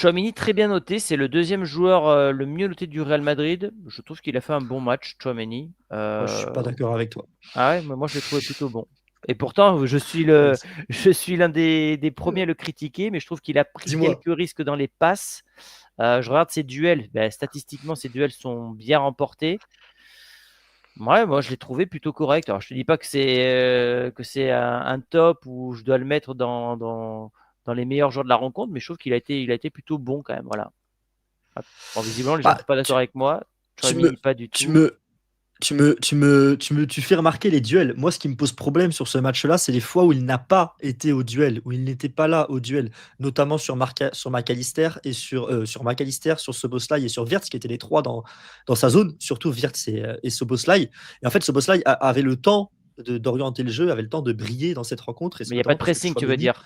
Tchouaméni, très bien noté. C'est le deuxième joueur le mieux noté du Real Madrid. Je trouve qu'il a fait un bon match, Tchouaméni. Moi, je suis pas d'accord avec toi. Ah ouais, moi je l'ai trouvé plutôt bon. Et pourtant, Ouais, je suis l'un des premiers à le critiquer, mais je trouve qu'il a pris dis-moi. quelques risques dans les passes. Je regarde ses duels. Ben, statistiquement, ses duels sont bien remportés. Ouais, moi je l'ai trouvé plutôt correct. Alors je te dis pas que c'est un top où je dois le mettre dans les meilleurs joueurs de la rencontre, mais je trouve il a été plutôt bon quand même. Voilà. Bon, visiblement, les gens ne Bah, sont pas d'accord avec moi. tu me, Chouamini, pas du tu tout. me, tu fais remarquer les duels. Moi, ce qui me pose problème sur ce match-là, c'est les fois où il n'a pas été au duel, où il n'était pas là au duel, notamment sur McAllister sur McAllister, sur Szoboszlai et sur Wirtz, qui étaient les trois dans sa zone, surtout Wirtz et Szoboszlai. Et en fait, Szoboszlai avait le temps d'orienter le jeu, avait le temps de briller dans cette rencontre, et Mais c'est il n'y a pas notamment de parce que pressing, tu veux Chouameni, dire.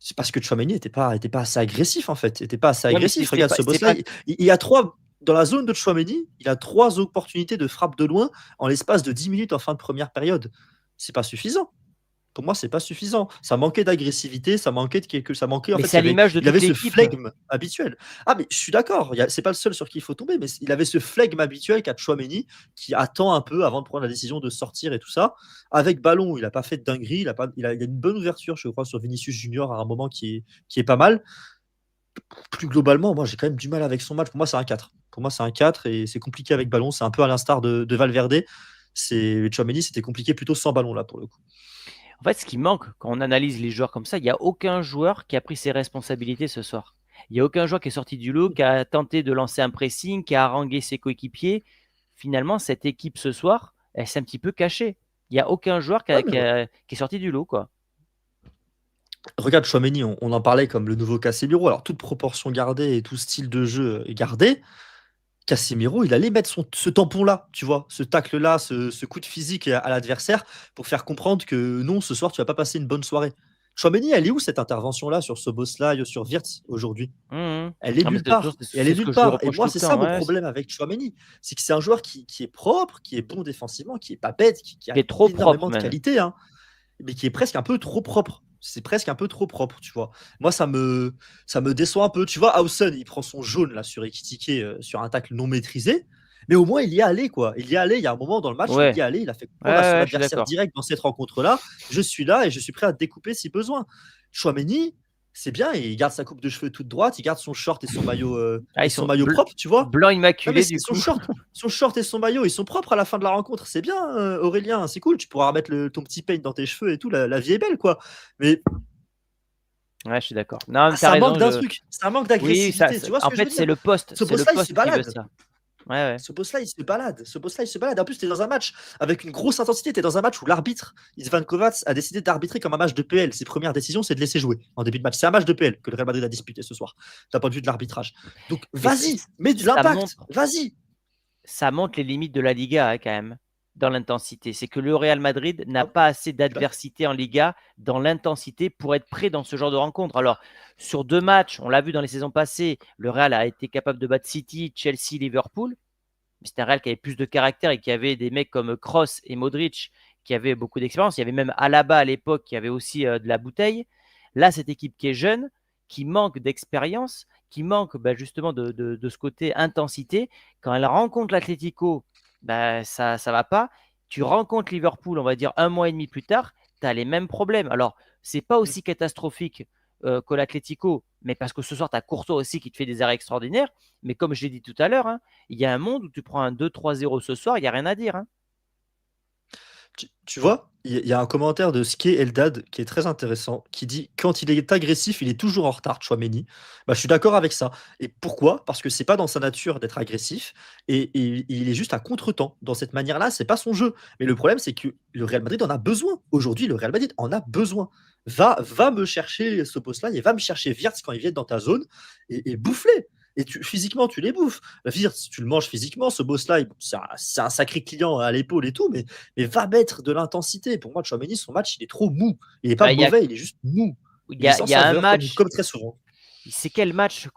c'est parce que Chouameni était pas assez agressif en fait, était pas assez Ouais, mais agressif. Regarde c'est pas. Szoboszlai, il y a trois dans la zone de Chouameni, il a trois opportunités de frappe de loin en l'espace de 10 minutes en fin de première période. C'est pas suffisant. Pour moi, c'est pas suffisant. Ça manquait d'agressivité, ça manquait en Mais fait, c'est à l'image de il toute avait ce l'équipe. flegme habituel. Ah mais je suis d'accord, c'est pas le seul sur qui il faut tomber, mais il avait ce flegme habituel qu'a Chouameni qui attend un peu avant de prendre la décision de sortir et tout ça. Avec ballon, il a pas fait de dinguerie, il a une bonne ouverture, je crois, sur Vinicius Junior à un moment qui est pas mal. Plus globalement, moi j'ai quand même du mal avec son match. Pour moi, c'est un 4. Pour moi, c'est un 4 et c'est compliqué avec ballon. C'est un peu à l'instar de Valverde. Chouameni, c'était compliqué plutôt sans ballon là pour le coup. En fait, ce qui manque quand on analyse les joueurs comme ça, il n'y a aucun joueur qui a pris ses responsabilités ce soir. Il n'y a aucun joueur qui est sorti du lot, qui a tenté de lancer un pressing, qui a harangué ses coéquipiers. Finalement, cette équipe ce soir, elle s'est un petit peu cachée. Il n'y a aucun joueur Ouais, mais qui est sorti du lot, quoi. regarde Chouameni, on en parlait comme le nouveau Casemiro. Alors toute proportion gardée et tout style de jeu gardé, Casemiro, il allait mettre ce tampon-là, tu vois, ce tacle-là, ce coup de physique à l'adversaire pour faire comprendre que non, ce soir, tu vas pas passer une bonne soirée. Chouameni, elle est où cette intervention-là sur Szoboszlai, sur Wirtz aujourd'hui? Mhm. Elle est Ah, mais nulle part. Et elle c'est est ce que nulle je lui part. Et reproche moi, tout le c'est ça temps. mon Ouais. problème avec Chouameni. C'est que c'est un joueur qui est propre, qui est bon défensivement, qui est pas bête, qui Qui a est trop propre, énormément de même. qualité, hein, mais qui est presque un peu trop propre. C'est presque un peu trop propre, tu vois. Moi, ça me déçoit un peu. Tu vois, Hausen, il prend son jaune là sur Ekitike sur un tacle non maîtrisé. Mais au moins, il y est allé, quoi. Il y est allé. Il y a un moment dans le match où il y Ouais. est allé. Il a fait Ouais, comprendre à son ouais, je suis adversaire d'accord. direct dans cette rencontre-là. Je suis là et je suis prêt à te découper si besoin. Chouameni, c'est bien. Il garde sa coupe de cheveux toute droite. Il garde son short Ah, et ils son sont maillot propre, tu vois. blancs Non, mais immaculés, c'est du coup. son short et son maillot, ils sont propres à la fin de la rencontre. C'est bien, Aurélien, c'est cool. Tu pourras remettre ton petit paint dans tes cheveux et tout. La vie est belle, quoi. Mais Ouais, je suis d'accord. Non, mais t'as ça manque raison. d'un truc. Ça manque Oui, d'agressivité. Tu vois ce en que je veux fait, dire? Ce c'est le boss-là, il se poste qui veut balade. ça. Ouais, ouais. Ce boss-là, il se balade. Ce boss-là, il se balade. En plus, tu es dans un match avec une grosse intensité. Tu es dans un match où l'arbitre, Ivan Kovacs, a décidé d'arbitrer comme un match de PL. Ses premières décisions, c'est de laisser jouer en début de match. C'est un match de PL que le Real Madrid a disputé ce soir, d'un point de vue de l'arbitrage. Donc, Mais vas-y, mets de ça l'impact. montre, Vas-y. ça montre les limites de la Liga, hein, quand même, dans l'intensité. C'est que le Real Madrid n'a Ah, pas assez je suis d'accord. d'adversité en Liga dans l'intensité pour être prêt dans ce genre de rencontre. Alors, sur deux matchs, on l'a vu dans les saisons passées, le Real a été capable de battre City, Chelsea, Liverpool. Mais c'était un Real qui avait plus de caractère et qui avait des mecs comme Kroos et Modric qui avaient beaucoup d'expérience. Il y avait même Alaba à l'époque qui avait aussi de la bouteille. Là, cette équipe qui est jeune, qui manque d'expérience, qui manque justement de ce côté intensité, quand elle rencontre l'Atlético, ça ne va pas. Tu rencontres Liverpool, on va dire un mois et demi plus tard, tu as les mêmes problèmes. Alors, c'est pas aussi catastrophique que l'Atlético, mais parce que ce soir, tu as Courtois aussi qui te fait des arrêts extraordinaires. Mais comme je l'ai dit tout à l'heure, hein, il y a un monde où tu prends un 2-3-0 ce soir, il n'y a rien à dire. Hein. Tu vois, il y a un commentaire de Ske Eldad qui est très intéressant, qui dit quand il est agressif, il est toujours en retard, Chouameni. Bah, je suis d'accord avec ça. Et pourquoi? Parce que c'est pas dans sa nature d'être agressif et il est juste à contre-temps. Dans cette manière-là, c'est pas son jeu. Mais le problème, c'est que le Real Madrid en a besoin. Aujourd'hui, le Real Madrid en a besoin. Va me chercher ce poste-là et va me chercher Wirtz quand ils viennent dans ta zone et bouffe-les. Et physiquement, tu les bouffes. Wirtz, tu le manges physiquement. Ce boss-là, c'est un sacré client à l'épaule et tout, mais va mettre de l'intensité. Pour moi, Chouameni, son match, il est trop mou. Il n'est pas Bah, il y a, mauvais, il est juste mou. il y Il est a, sans il y a un saveur, match, comme très souvent. c'est quel match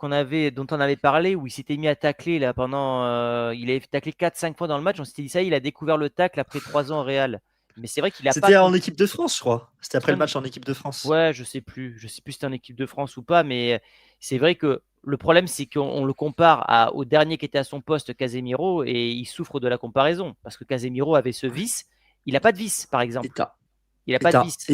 dont on avait parlé, où il s'était mis à tacler là, pendant. Il avait taclé 4-5 fois dans le match. On s'était dit ça, il a découvert le tacle après 3 ans au Real. Mais c'est vrai qu'il n'a pas C'était en équipe de France, je crois. C'était après le contre. match en équipe de France. Ouais, je sais plus. Je sais plus si c'était en équipe de France ou pas, mais c'est vrai que Le problème, c'est qu'on le compare au dernier qui était à son poste, Casemiro, et il souffre de la comparaison. Parce que Casemiro avait ce vice. Il n'a pas de vice, par Et exemple. t'as Il n'a et pas de t'as vice.